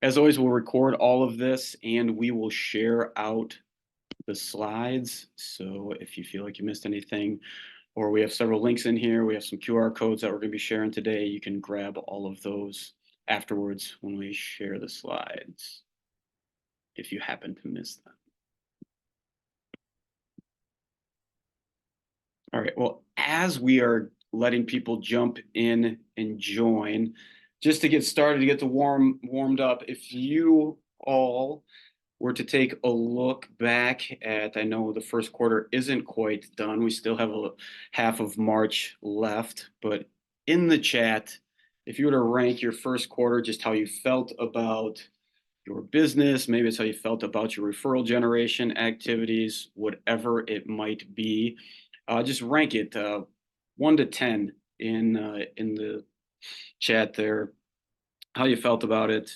As always, we'll record all of this and we will share out the slides. So if you feel like you missed anything, or we have several links in here, we have some QR codes that we're going to be sharing today. You can grab all of those afterwards when we share the slides, if you happen to miss them. All right, well, as we are letting people jump in and join, just to get started, to get the warmed up, if you all were to take a look back at, I know the first quarter isn't quite done. We still have a half of March left, but in the chat, if you were to rank your first quarter, just how you felt about your business, maybe it's how you felt about your referral generation activities, whatever it might be, just rank it 1 to 10 in the chat there, how you felt about it.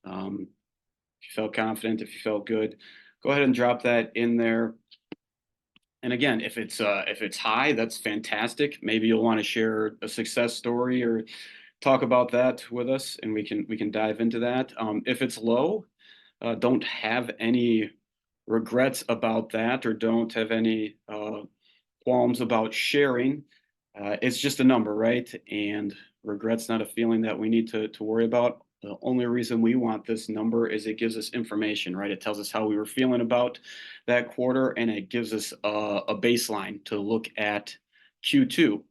If you felt confident, if you felt good, go ahead and drop that in there. And again, if it's high, that's fantastic. Maybe you'll want to share a success story or talk about that with us, and we can dive into that. If it's low, don't have any regrets about that, or don't have any qualms about sharing. It's just a number, right? And regret's not a feeling that we need to worry about. The only reason we want this number is it gives us information, right? It tells us how we were feeling about that quarter, and it gives us a baseline to look at Q2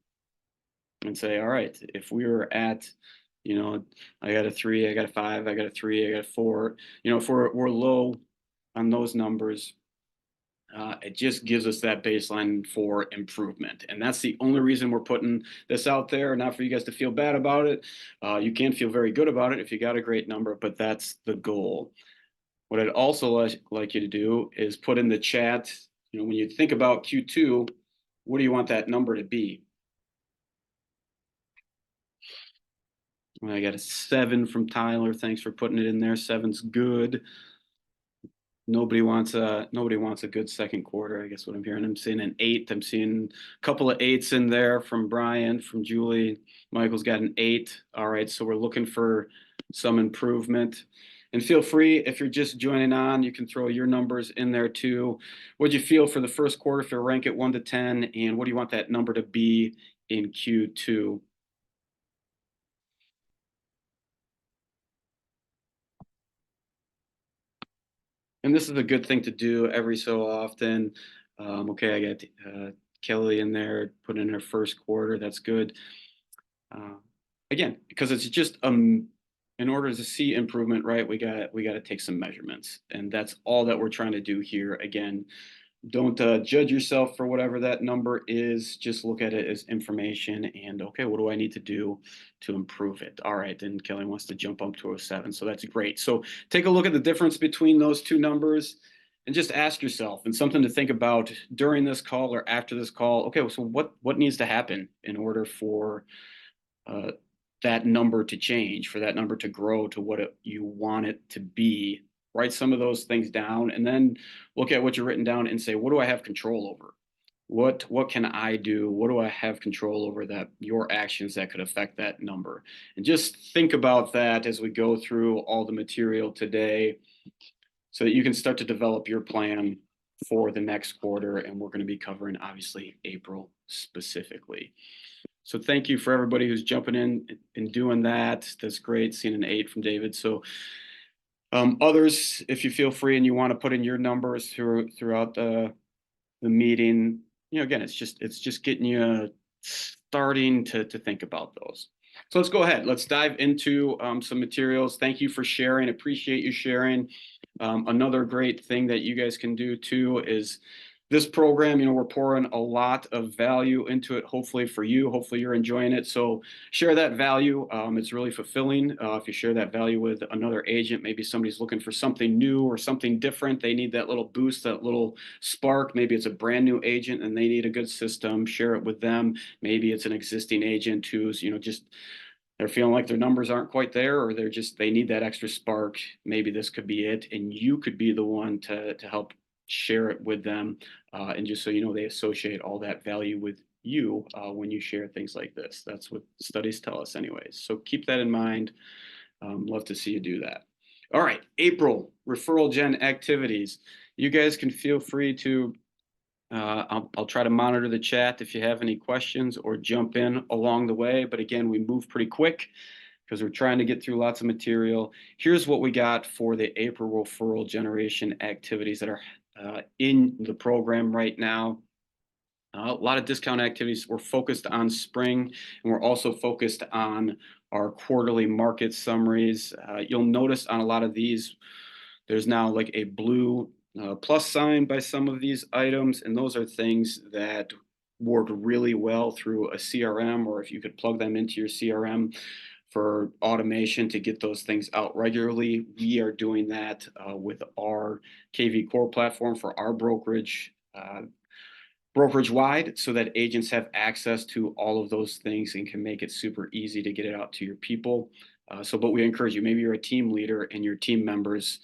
and say, all right, if we were at, I got a 3, I got a 5, I got a 3, I got a 4, if we're low on those numbers, it just gives us that baseline for improvement. And that's the only reason we're putting this out there, not for you guys to feel bad about it. You can feel very good about it if you got a great number, but that's the goal. What I'd also like you to do is put in the chat, when you think about Q2, what do you want that number to be? I got a 7 from Tyler. Thanks for putting it in there. 7's good. Nobody wants a good second quarter, I guess what I'm hearing. I'm seeing an 8. I'm seeing a couple of 8s in there from Brian, from Julie. Michael's got an 8. All right, so we're looking for some improvement. And feel free, if you're just joining on, you can throw your numbers in there too. What'd you feel for the first quarter if you rank it 1 to 10? And what do you want that number to be in Q2? And this is a good thing to do every so often. Okay, I got Kelly in there, put in her first quarter. That's good. Again, because it's just in order to see improvement, right? We got to take some measurements, and that's all that we're trying to do here. Again, don't judge yourself for whatever that number is. Just look at it as information, and okay, what do I need to do to improve it? All right, then Kelly wants to jump up to a 7, so that's great. So take a look at the difference between those two numbers and just ask yourself, and something to think about during this call or after this call. Okay, so what needs to happen in order for that number to change, for that number to grow to what you want it to be? Write some of those things down, and then look at what you've written down and say, what do I have control over? What can I do? What do I have control over, that your actions that could affect that number? And just think about that as we go through all the material today, so that you can start to develop your plan for the next quarter. And we're going to be covering, obviously, April specifically. So thank you for everybody who's jumping in and doing that. That's great. Seeing an 8 from David. So others, if you feel free and you want to put in your numbers throughout the meeting, again, it's just getting you starting to think about those. So let's go ahead. Let's dive into some materials. Thank you for sharing. Appreciate you sharing. Another great thing that you guys can do too is this program, we're pouring a lot of value into it, hopefully for you. Hopefully you're enjoying it. So share that value. It's really fulfilling if you share that value with another agent. Maybe somebody's looking for something new or something different. They need that little boost, that little spark. Maybe it's a brand new agent and they need a good system. Share it with them. Maybe it's an existing agent who's, just they're feeling like their numbers aren't quite there, or they need that extra spark. Maybe this could be it, and you could be the one to help share it with them. And just so you know, they associate all that value with you when you share things like this. That's what studies tell us anyways. So keep that in mind. Love to see you do that. All right, April, referral gen activities. You guys can feel free to, I'll try to monitor the chat if you have any questions or jump in along the way. But again, we move pretty quick because we're trying to get through lots of material. Here's what we got for the April referral generation activities that are in the program right now. A lot of discount activities. We're focused on spring, and we're also focused on our quarterly market summaries. You'll notice on a lot of these, there's now like a blue plus sign by some of these items, and those are things that work really well through a CRM, or if you could plug them into your CRM for automation to get those things out regularly. We are doing that with our KV Core platform for our brokerage wide, so that agents have access to all of those things and can make it super easy to get it out to your people. But we encourage you, maybe you're a team leader and your team members,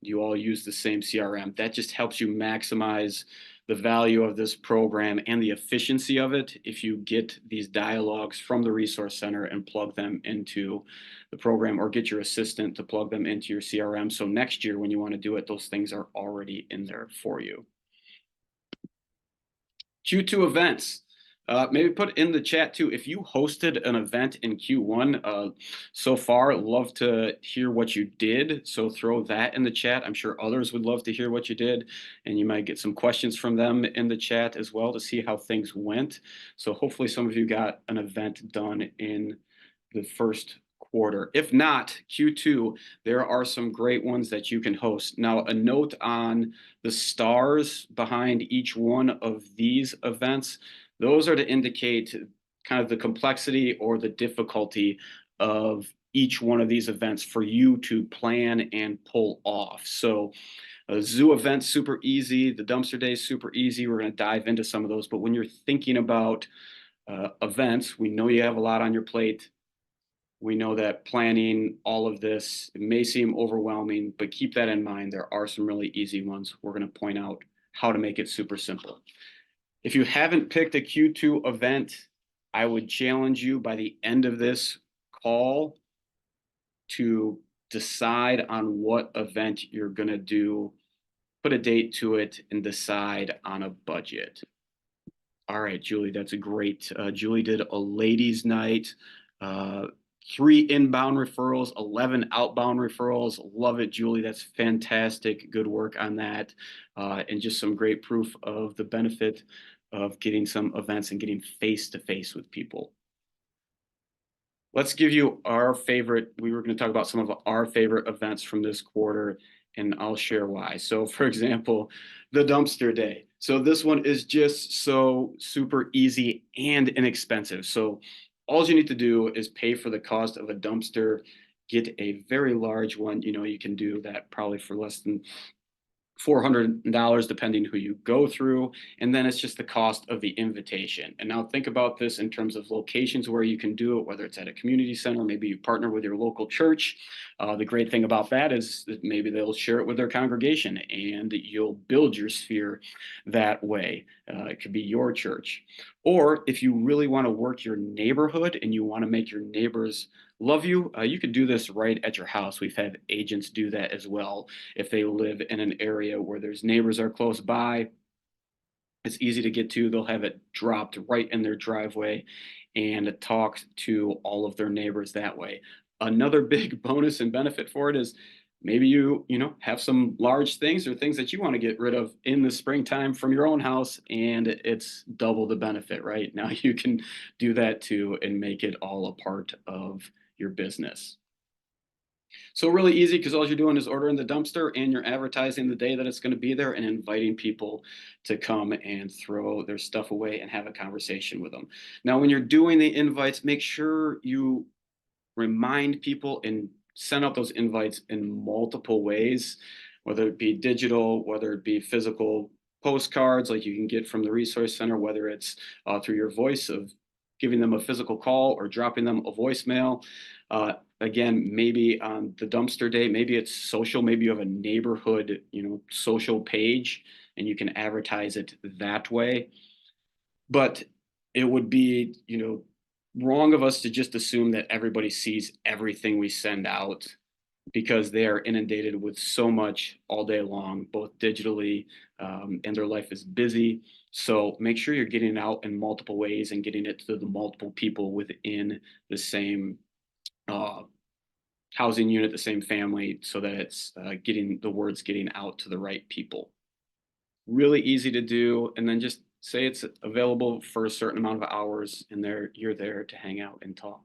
you all use the same CRM. That just helps you maximize the value of this program and the efficiency of it if you get these dialogues from the resource center and plug them into the program, or get your assistant to plug them into your CRM. So next year when you want to do it, those things are already in there for you. Q2 events. Maybe put in the chat too, if you hosted an event in Q1 so far, love to hear what you did. So throw that in the chat. I'm sure others would love to hear what you did, and you might get some questions from them in the chat as well to see how things went. So hopefully some of you got an event done in the first quarter. If not, Q2, there are some great ones that you can host. Now, a note on the stars behind each one of these events. Those are to indicate kind of the complexity or the difficulty of each one of these events for you to plan and pull off. So a zoo event, super easy. The dumpster day, super easy. We're going to dive into some of those. But when you're thinking about events, we know you have a lot on your plate. We know that planning all of this, it may seem overwhelming, but keep that in mind. There are some really easy ones. We're going to point out how to make it super simple. If you haven't picked a Q2 event, I would challenge you by the end of this call to decide on what event you're going to do, put a date to it, and decide on a budget. All right, Julie, that's a great. Julie did a ladies' night, 3 inbound referrals, 11 outbound referrals. Love it, Julie. That's fantastic. Good work on that. And just some great proof of the benefit of getting some events and getting face-to-face with people. Let's give you our favorite. We were going to talk about some of our favorite events from this quarter, and I'll share why. So for example, the dumpster day. So this one is just so super easy and inexpensive. So all you need to do is pay for the cost of a dumpster, get a very large one. You know, you can do that probably for less than $400 depending who you go through, and then it's just the cost of the invitation. And now think about this in terms of locations where you can do it, whether it's at a community center, maybe you partner with your local church. The great thing about that is that maybe they'll share it with their congregation and you'll build your sphere that way. It could be your church. Or if you really want to work your neighborhood and you want to make your neighbors love you, you could do this right at your house. We've had agents do that as well. If they live in an area where there's neighbors are close by, it's easy to get to. They'll have it dropped right in their driveway and talk to all of their neighbors that way. Another big bonus and benefit for it is maybe you have some large things or things that you want to get rid of in the springtime from your own house, and it's double the benefit, right? Now you can do that too and make it all a part of your business. So really easy, because all you're doing is ordering the dumpster and you're advertising the day that it's going to be there and inviting people to come and throw their stuff away and have a conversation with them. Now, when you're doing the invites, make sure you remind people and send out those invites in multiple ways, whether it be digital, whether it be physical postcards like you can get from the resource center, whether it's through your voice of giving them a physical call or dropping them a voicemail. Again, maybe on the dumpster day, maybe it's social, maybe you have a neighborhood, social page and you can advertise it that way. But it would be, wrong of us to just assume that everybody sees everything we send out because they are inundated with so much all day long, both digitally, and their life is busy. So make sure you're getting it out in multiple ways and getting it to the multiple people within the same uh, housing unit, the same family, so that it's getting the words getting out to the right people. Really easy to do, and then just say it's available for a certain amount of hours, and you're there to hang out and talk.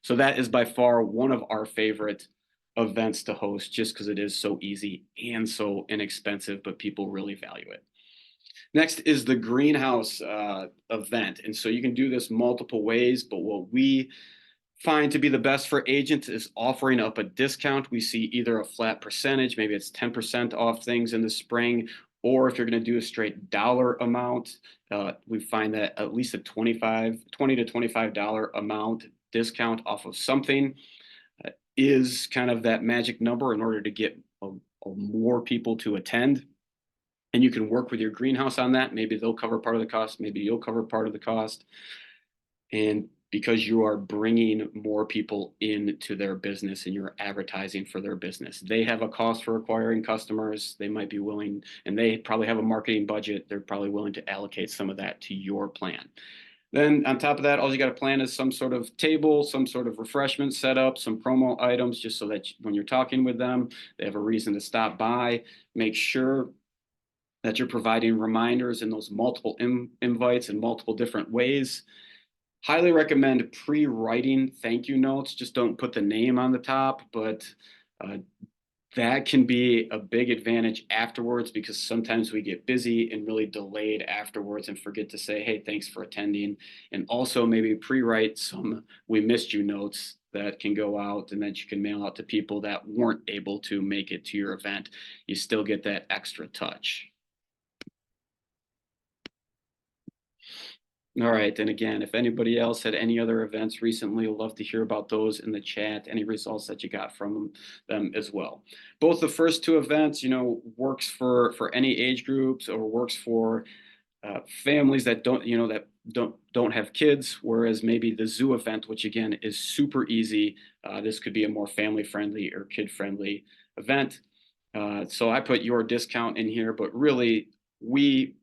So that is by far one of our favorite events to host, just because it is so easy and so inexpensive, but people really value it. Next is the greenhouse event. And so you can do this multiple ways, but what we find to be the best for agents is offering up a discount. We see either a flat percentage, maybe it's 10% off things in the spring, or if you're going to do a straight dollar amount, we find that at least a $20 to $25 amount discount off of something is kind of that magic number in order to get more people to attend. And you can work with your greenhouse on that. Maybe they'll cover part of the cost, maybe you'll cover part of the cost. And because you are bringing more people into their business and you're advertising for their business, they have a cost for acquiring customers. They might be willing, and they probably have a marketing budget. They're probably willing to allocate some of that to your plan. Then on top of that, all you got to plan is some sort of table, some sort of refreshment setup, some promo items, just so that when you're talking with them, they have a reason to stop by. Make sure that you're providing reminders in those multiple invites in multiple different ways. Highly recommend pre-writing thank you notes. Just don't put the name on the top, but that can be a big advantage afterwards, because sometimes we get busy and really delayed afterwards and forget to say, hey, thanks for attending. And also maybe pre-write some we missed you notes that can go out and that you can mail out to people that weren't able to make it to your event. You still get that extra touch. All right. And again, if anybody else had any other events recently, I'd love to hear about those in the chat, any results that you got from them as well. Both the first two events, works for any age groups, or works for families that don't have kids, whereas maybe the zoo event, which again is super easy, this could be a more family friendly or kid friendly event. So I put your discount in here, but really we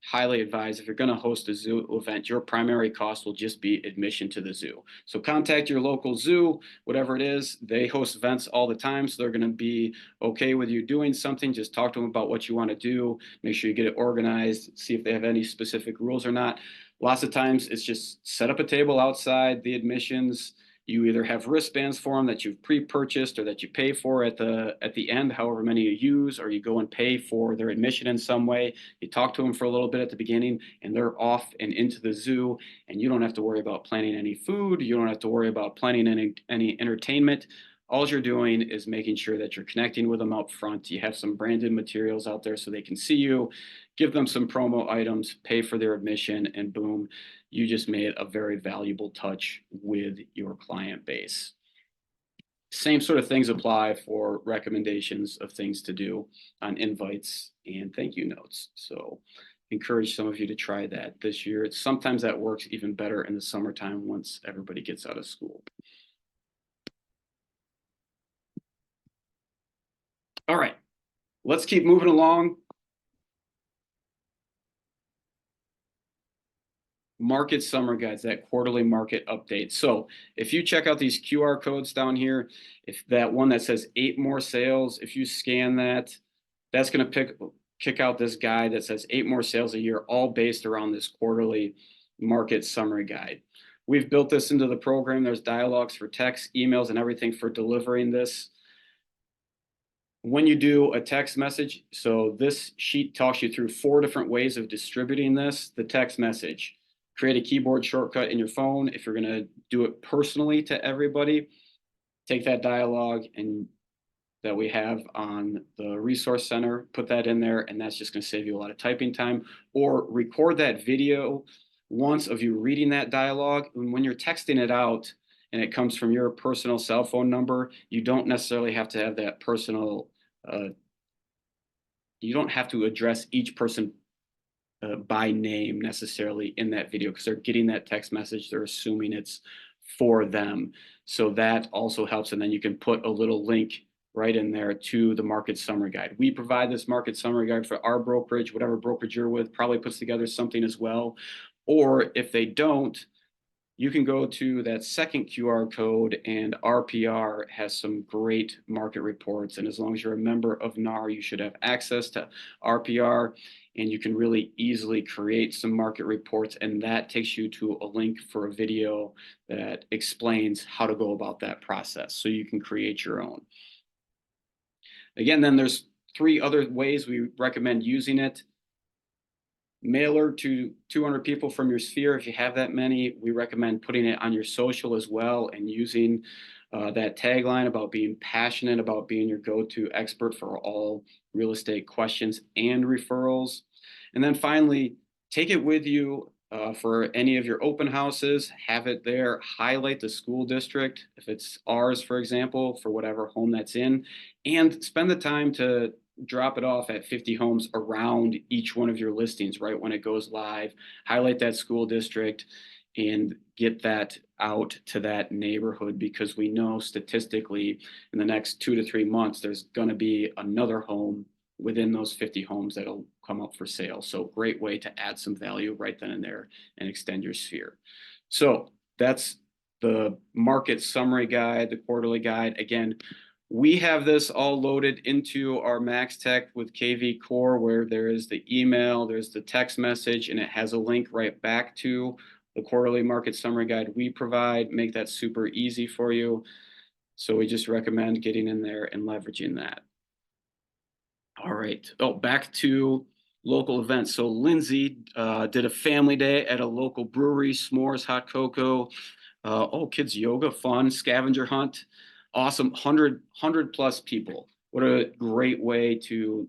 highly advise, if you're going to host a zoo event, your primary cost will just be admission to the zoo. So contact your local zoo, whatever it is. They host events all the time, so they're going to be okay with you doing something. Just talk to them about what you want to do. Make sure you get it organized, see if they have any specific rules or not. Lots of times it's just set up a table outside the admissions. You either have wristbands for them that you've pre-purchased or that you pay for at the end, however many you use, or you go and pay for their admission in some way. You talk to them for a little bit at the beginning, and they're off and into the zoo, and you don't have to worry about planning any food. You don't have to worry about planning any entertainment. All you're doing is making sure that you're connecting with them up front. You have some branded materials out there so they can see you, give them some promo items, pay for their admission, and boom, you just made a very valuable touch with your client base. Same sort of things apply for recommendations of things to do on invites and thank you notes. So encourage some of you to try that this year. Sometimes that works even better in the summertime once everybody gets out of school. All right, let's keep moving along. Market summer guides, that quarterly market update. So if you check out these QR codes down here, if that one that says 8 more sales, if you scan that, that's going to kick out this guide that says 8 more sales a year, all based around this quarterly market summary guide. We've built this into the program. There's dialogues for text, emails, and everything for delivering this. When you do a text message, so this sheet talks you through 4 different ways of distributing this. The text message, create a keyboard shortcut in your phone. If you're going to do it personally to everybody, take that dialogue and that we have on the resource center, put that in there, and that's just going to save you a lot of typing time. Or record that video once of you reading that dialogue. And when you're texting it out and it comes from your personal cell phone number, you don't necessarily have to have that personal, you don't have to address each person by name necessarily in that video, because they're getting that text message. They're assuming it's for them. So that also helps. And then you can put a little link right in there to the market summary guide. We provide this market summary guide for our brokerage. Whatever brokerage you're with probably puts together something as well. Or if they don't, you can go to that second QR code, and RPR has some great market reports. And as long as you're a member of NAR, you should have access to RPR, and you can really easily create some market reports. And that takes you to a link for a video that explains how to go about that process so you can create your own. Again, then there's 3 other ways we recommend using it. Mailer to 200 people from your sphere. If you have that many, we recommend putting it on your social as well and using that tagline about being passionate about being your go-to expert for all real estate questions and referrals. And then finally, take it with you for any of your open houses. Have it there. Highlight the school district, if it's ours, for example, for whatever home that's in, and spend the time to drop it off at 50 homes around each one of your listings right when it goes live. Highlight that school district and get that out to that neighborhood, because we know statistically in the next 2 to 3 months there's going to be another home within those 50 homes that'll come up for sale. So great way to add some value right then and there and extend your sphere. So that's the market summary guide, the quarterly guide. Again, we have this all loaded into our Max Tech with KV Core, where there is the email, there's the text message, and it has a link right back to the quarterly market summary guide we provide. Make that super easy for you. So we just recommend getting in there and leveraging that. All right. Oh, back to local events. So Lindsay did a family day at a local brewery, s'mores, hot cocoa. Kids yoga, fun, scavenger hunt. Awesome. 100 plus people. What a great way to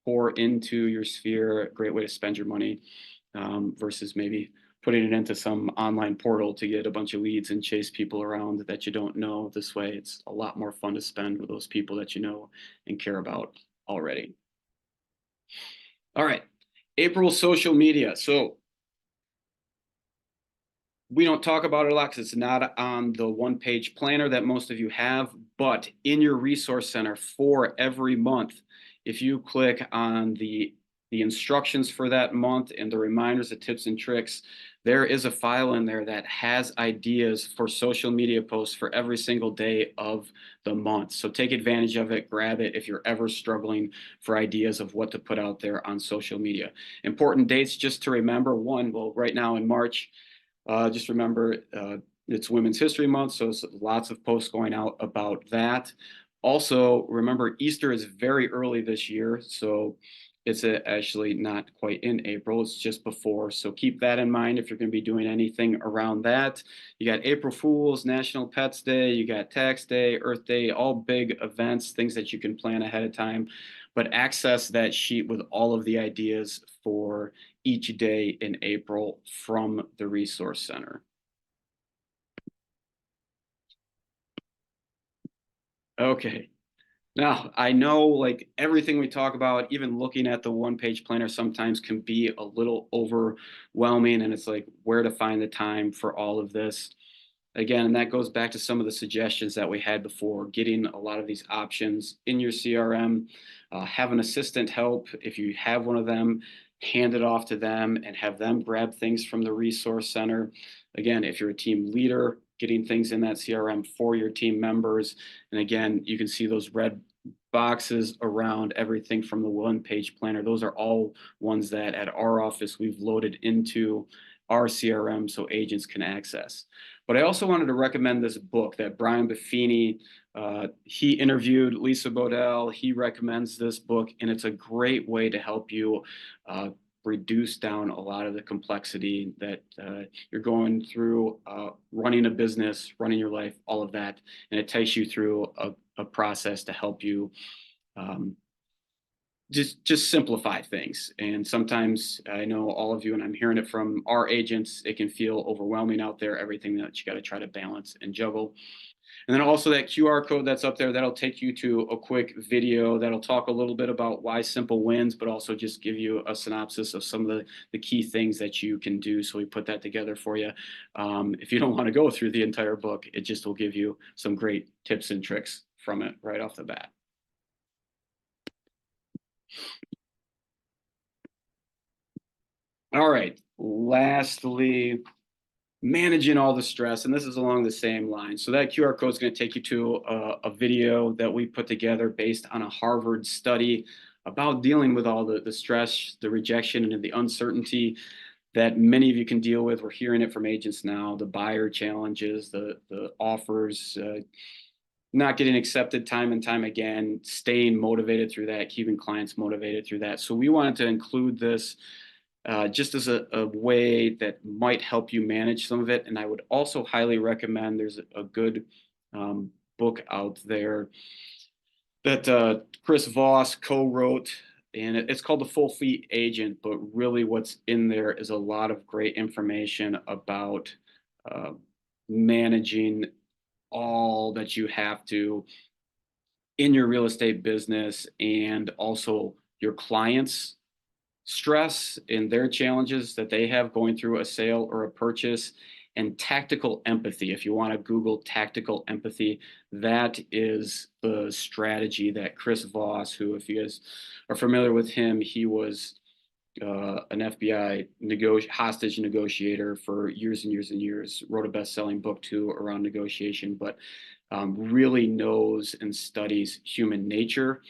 pour into your sphere. Great way to spend your money versus maybe putting it into some online portal to get a bunch of leads and chase people around that you don't know. This way, it's a lot more fun to spend with those people that you know and care about already. All right. April social media. So we don't talk about it a lot because it's not on the one-page planner that most of you have, but in your resource center for every month, if you click on the instructions for that month and the reminders, the tips and tricks, there is a file in there that has ideas for social media posts for every single day of the month. So take advantage of it, grab it if you're ever struggling for ideas of what to put out there on social media. Important dates just to remember. One, well, right now in March, just remember it's Women's History Month, so lots of posts going out about that. Also, remember Easter is very early this year, so it's actually not quite in April, it's just before. So keep that in mind if you're going to be doing anything around that. You got April Fools, National Pets Day, you got Tax Day, Earth Day, all big events, things that you can plan ahead of time. But access that sheet with all of the ideas for each day in April from the Resource Center. Okay. Now, I know like everything we talk about, even looking at the one-page planner sometimes can be a little overwhelming, and it's like where to find the time for all of this. Again, and that goes back to some of the suggestions that we had before, getting a lot of these options in your CRM, have an assistant help. If you have one of them, hand it off to them and have them grab things from the resource center. Again, if you're a team leader, getting things in that CRM for your team members. And again, you can see those red boxes around everything from the one-page planner. Those are all ones that at our office we've loaded into our CRM so agents can access. But I also wanted to recommend this book that Brian Buffini, he interviewed Lisa Bodell. He recommends this book, and it's a great way to help you reduce down a lot of the complexity that you're going through running a business, running your life, all of that. And it takes you through a process to help you just simplify things. And sometimes I know all of you, and I'm hearing it from our agents, it can feel overwhelming out there, everything that you got to try to balance and juggle. And then also that QR code that's up there, that'll take you to a quick video that'll talk a little bit about why simple wins, but also just give you a synopsis of some of the key things that you can do. So we put that together for you. If you don't want to go through the entire book, it just will give you some great tips and tricks from it right off the bat. All right, lastly, managing all the stress, and this is along the same line. So that QR code is going to take you to a video that we put together based on a Harvard study about dealing with all the stress, the rejection, and the uncertainty that many of you can deal with. We're hearing it from agents now, the buyer challenges, the offers, not getting accepted time and time again, staying motivated through that, keeping clients motivated through that. So we wanted to include this just as a way that might help you manage some of it. And I would also highly recommend, there's a good book out there that Chris Voss co-wrote, and it's called The Full Fleet Agent, but really what's in there is a lot of great information about managing all that you have to in your real estate business, and also your clients' stress and their challenges that they have going through a sale or a purchase, and tactical empathy. If you want to Google tactical empathy, that is the strategy that Chris Voss, who, if you guys are familiar with him, he was an FBI hostage negotiator for years and years and years, wrote a best-selling book too around negotiation, but really knows and studies human nature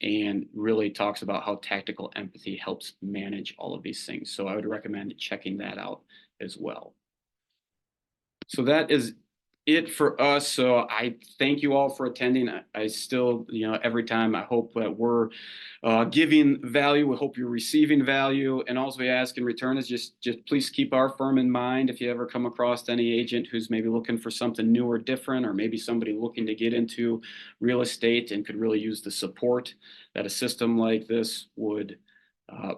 and really talks about how tactical empathy helps manage all of these things. So I would recommend checking that out as well. So that is it for us. So I thank you all for attending. I still, every time I hope that we're giving value. We hope you're receiving value. And all we ask in return is just please keep our firm in mind. If you ever come across any agent who's maybe looking for something new or different, or maybe somebody looking to get into real estate and could really use the support that a system like this would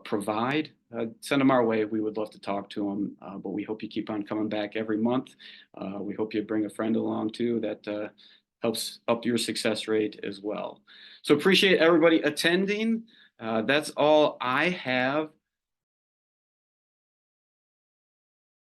provide, send them our way. We would love to talk to them, but we hope you keep on coming back every month. We hope you bring a friend along too. That helps up your success rate as well. So appreciate everybody attending. That's all I have.